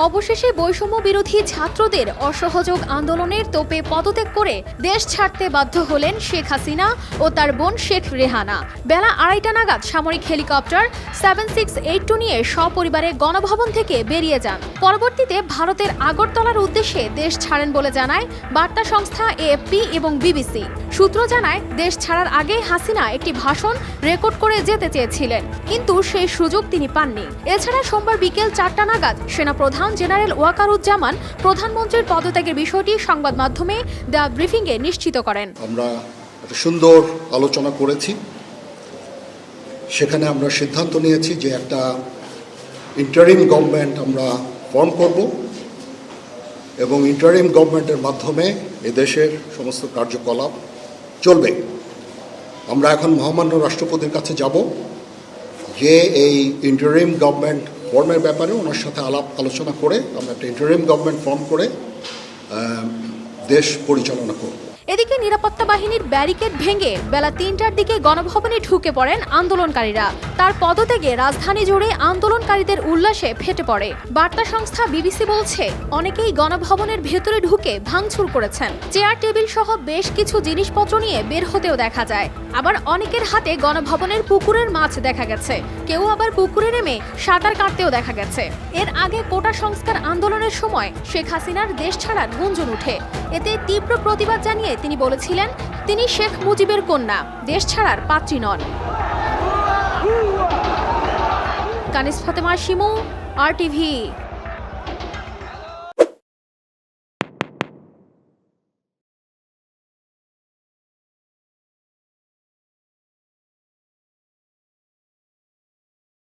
অবশেষে বৈষম্য বিরোধী ছাত্রদের অসহযোগ আন্দোলনের তোপে পদত্যাগ করে দেশ ছাড়তে বাধ্য হলেন শেখ হাসিনা ও তার বোন শেখ রেহানা। বেলা 2:30 নাগাদ সামরিক হেলিকপ্টার 7682 নিয়ে সপরিবারে গণভবন থেকে বেরিয়ে যান। পরবর্তীতে ভারতের আগরতলার উদ্দেশ্যে দেশ ছাড়েন বলে জানায় বার্তা সংস্থা এএফপি এবং বিবিসি। সূত্র জানায়, দেশ ছাড়ার আগে হাসিনা একটি ভাষণ রেকর্ড করে যেতে চেয়েছিলেন, কিন্তু সেই সুযোগ তিনি পাননি। এছাড়া সোমবার বিকেল 4টা নাগাদ সেনাপ্রধান জেনারেল ওয়াকারুজ্জামান প্রধানমন্ত্রীর পদত্যাগের বিষয়টি সংবাদ মাধ্যমে দেওয়া ব্রিফিংয়ে নিশ্চিত করেন। আমরা একটা সুন্দর আলোচনা করেছি। সেখানে আমরা সিদ্ধান্ত নিয়েছি যে একটা ইন্টারিম গভর্নমেন্ট আমরা ফর্ম করব এবং ইন্টারিম গভর্নমেন্টের মাধ্যমে এদেশের সমস্ত কার্যকলাপ চলবে। আমরা এখন মহামান্য রাষ্ট্রপতির কাছে যাব যে এই ইন্টারিম গভর্নমেন্ট ফর্মের ব্যাপারে ওনার সাথে আলাপ আলোচনা করে আমরা একটা ইন্টারিম গভর্নমেন্ট ফর্ম করে দেশ পরিচালনা করব। এদিকে নিরাপত্তা বাহিনীর ব্যারিকেড ভেঙে বেলা 3টার দিকে গণভবনে ঢুকে পড়েন আন্দোলনকারীরা। তার পদত্যাগে রাজধানী জুড়ে আন্দোলনকারীদের উল্লাসে ফেটে পড়ে। বার্তা সংস্থা বিবিসি বলছে, অনেকেই গণভবনের ভেতরে ঢুকে ভাঙচুর করেছেন। চেয়ার টেবিল সহ বেশ কিছু জিনিসপত্র নিয়ে বের হতেও দেখা যায়। আবার অনেকের হাতে গণভবনের পুকুরের মাছ দেখা গেছে। কেউ আবার পুকুরে নেমে সাঁতার কাটতেও দেখা গেছে। এর আগে কোটা সংস্কার আন্দোলনের সময় শেখ হাসিনার দেশ ছাড়ার গুঞ্জন উঠে। এতে তীব্র প্রতিবাদ জানিয়ে তিনি বলেছিলেন, তিনি শেখ মুজিবের কন্যা, দেশ ছাড়ার পাত্রী নন। কানিস ফাতেমা শিমু, RTV।